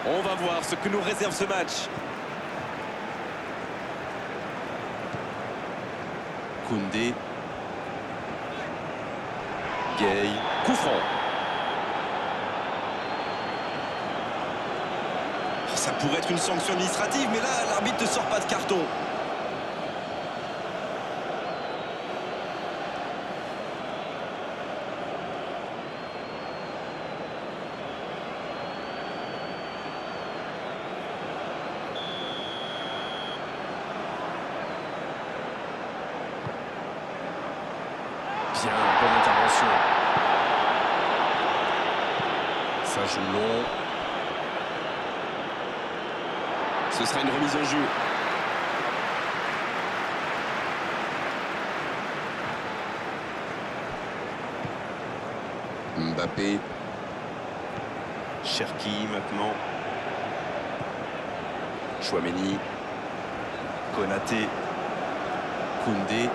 On va voir ce que nous réserve ce match. Koundé. Gay. Coup franc. Oh, ça pourrait être une sanction administrative, mais là, l'arbitre ne sort pas de carton. Bien, bonne intervention. Ça joue long. Ce sera une remise en jeu. Mbappé. Cherki maintenant. Chouameni. Konaté. Koundé.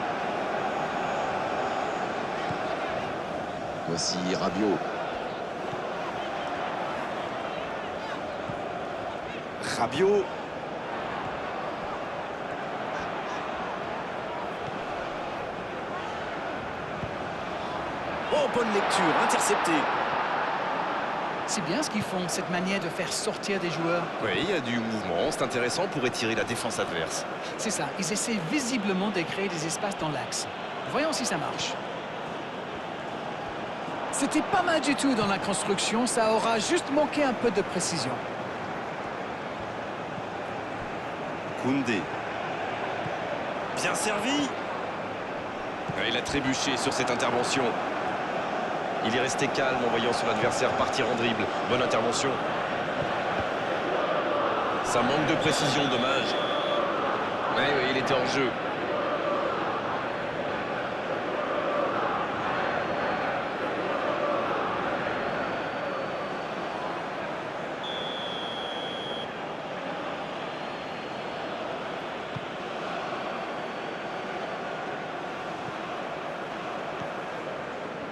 Voici Rabiot. Rabiot. Oh, bonne lecture, intercepté. C'est bien ce qu'ils font, cette manière de faire sortir des joueurs. Oui, il y a du mouvement, c'est intéressant pour étirer la défense adverse. C'est ça, ils essaient visiblement de créer des espaces dans l'axe. Voyons si ça marche. C'était pas mal du tout dans la construction, ça aura juste manqué un peu de précision. Koundé. Bien servi. Il a trébuché sur cette intervention. Il est resté calme en voyant son adversaire partir en dribble. Bonne intervention. Ça manque de précision, dommage. Oui, il était hors jeu.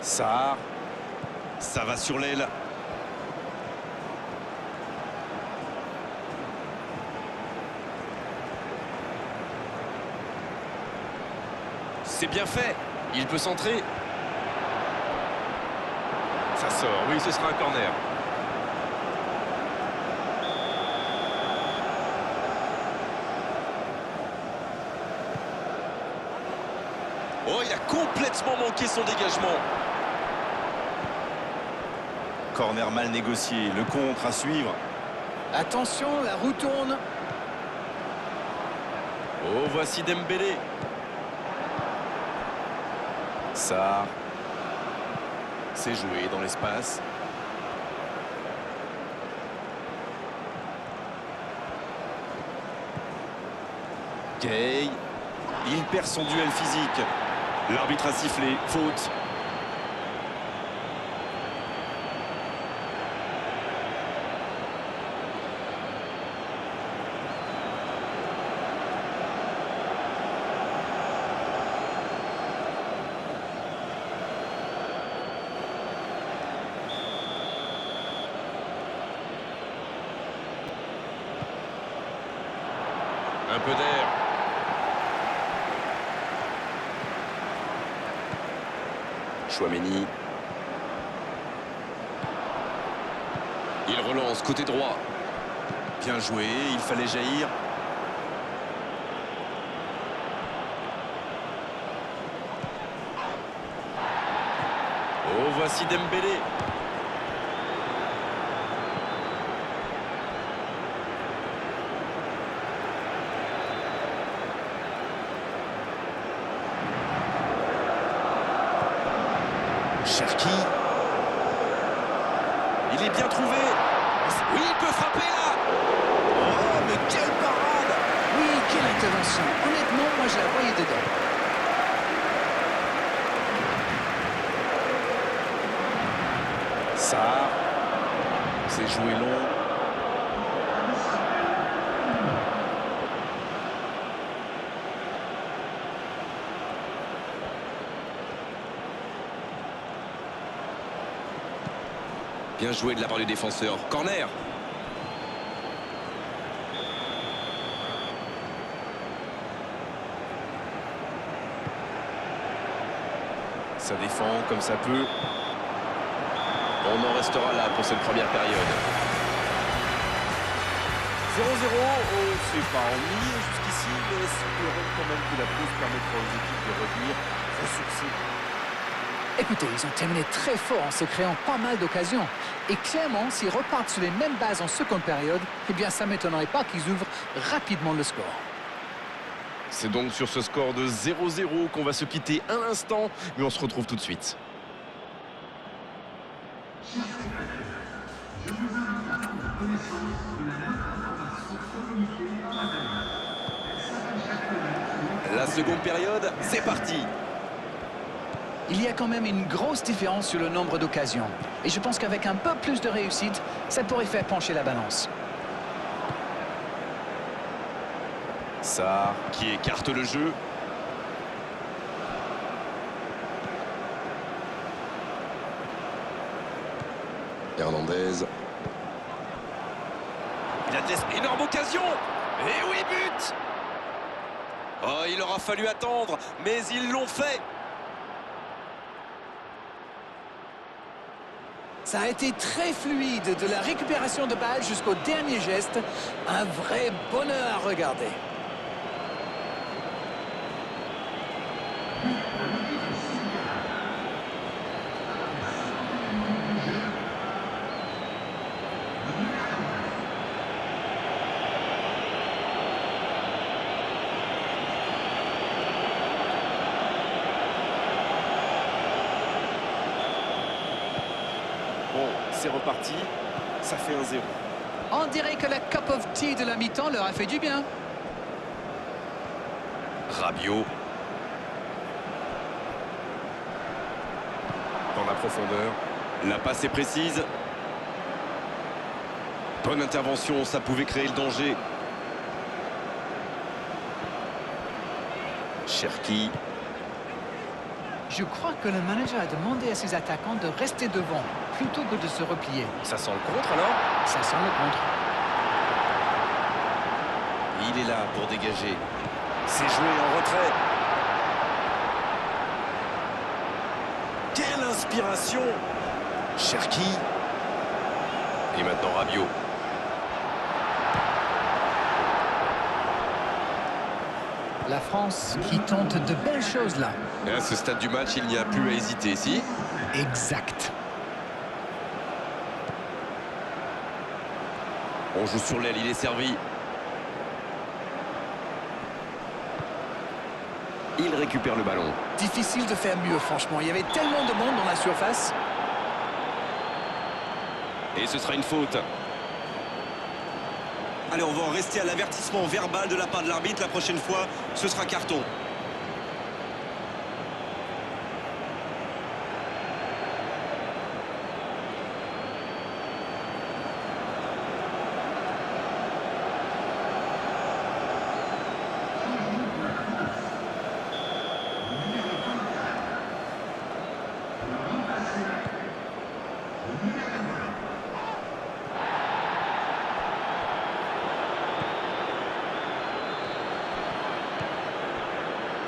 Sarr. Ça va sur l'aile. C'est bien fait. Il peut centrer. Ça sort. Oui, ce sera un corner. Oh, il a complètement manqué son dégagement. Corner mal négocié, le contre à suivre. Attention, la roue tourne. Oh, voici Dembélé. Sarr. C'est joué dans l'espace. Gay. Il perd son duel physique. L'arbitre a sifflé, faute. Un peu d'air. Chouameni. Il relance côté droit. Bien joué, il fallait jaillir. Oh, voici Dembélé. Cherki. Il est bien trouvé. Oui, il peut frapper là. Oh, mais quelle parade. Oui, quelle intervention. Honnêtement, moi je la voyais dedans. Sarr. C'est joué long. Bien joué de la part du défenseur. Corner. Ça défend comme ça peut. On en restera là pour cette première période. 0-0, oh, c'est pas ennuyé jusqu'ici, mais espérons quand même que la pause permettra aux équipes de revenir au succès. Écoutez, ils ont terminé très fort en se créant pas mal d'occasions. Et clairement, s'ils repartent sur les mêmes bases en seconde période, eh bien ça ne m'étonnerait pas qu'ils ouvrent rapidement le score. C'est donc sur ce score de 0-0 qu'on va se quitter un instant, mais on se retrouve tout de suite. La seconde période, c'est parti. Il y a quand même une grosse différence sur le nombre d'occasions. Et je pense qu'avec un peu plus de réussite, ça pourrait faire pencher la balance. Sarr qui écarte le jeu. Hernandez. Il a de énorme occasion. Et oui, but. Oh, il aura fallu attendre, mais ils l'ont fait. Ça a été très fluide, de la récupération de balle jusqu'au dernier geste. Un vrai bonheur à regarder. Bon, c'est reparti, ça fait 1-0. On dirait que la cup of tea de la mi-temps leur a fait du bien. Rabiot. Dans la profondeur. La passe est précise. Bonne intervention, ça pouvait créer le danger. Cherki. Je crois que le manager a demandé à ses attaquants de rester devant, plutôt que de se replier. Ça sent le contre alors? Ça sent le contre. Il est là pour dégager. C'est joué en retrait. Quelle inspiration! Cherki. Et maintenant Rabiot. La France qui tente de belles choses là. Et à ce stade du match, il n'y a plus à hésiter, si? Exact. On joue sur l'aile, il est servi. Il récupère le ballon. Difficile de faire mieux, franchement. Il y avait tellement de monde dans la surface. Et ce sera une faute. Allez, on va en rester à l'avertissement verbal de la part de l'arbitre. La prochaine fois, ce sera carton.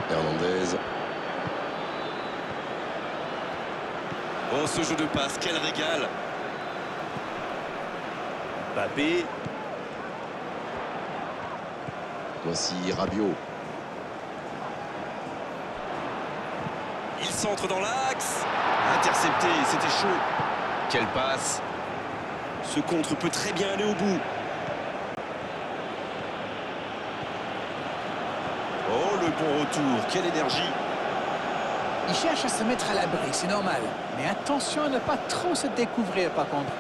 Hernandez. Oh, ce jeu de passe, quel régal! Mbappé, Voici Rabiot. Il centre dans l'axe. Intercepté, c'était chaud. Quelle passe! Ce contre peut très bien aller au bout. Oh, le bon retour, quelle énergie! Il cherche à se mettre à l'abri, c'est normal. Mais attention à ne pas trop se découvrir par contre.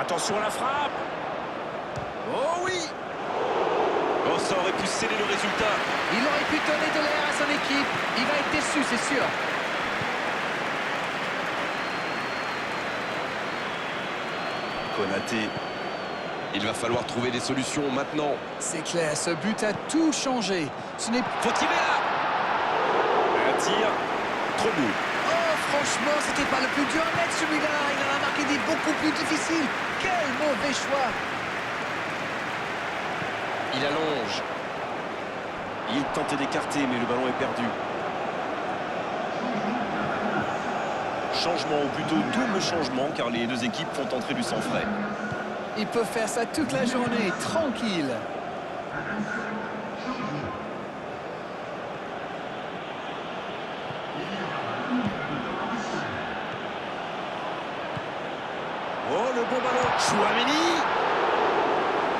attention à la frappe. Oh oui! Oh, ça aurait pu sceller le résultat. Il aurait pu donner de l'air à son équipe. Il va être déçu, c'est sûr. Konaté. Il va falloir trouver des solutions maintenant. C'est clair, ce but a tout changé. Ce n'est... Faut tirer là! Un tir, trop beau. Oh, franchement, c'était pas le plus dur à mettre celui-là. Il en a marqué des beaucoup plus difficiles. Quel mauvais choix. Il allonge. Il tentait d'écarter, mais le ballon est perdu. Changement, ou plutôt double changement, car les deux équipes font entrer du sang frais. Ils peuvent faire ça toute la journée, tranquille. Oh, le bon ballon. Chouameni.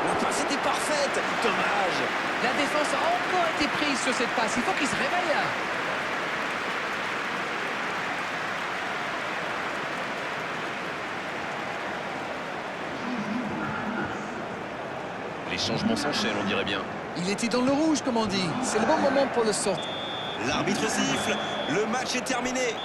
La passe était parfaite. Dommage. La défense a encore été prise sur cette passe. Il faut qu'ils se réveillent. Les changements s'enchaînent, on dirait bien. Il était dans le rouge, comme on dit. C'est le bon moment pour le sortir. L'arbitre siffle. Le match est terminé.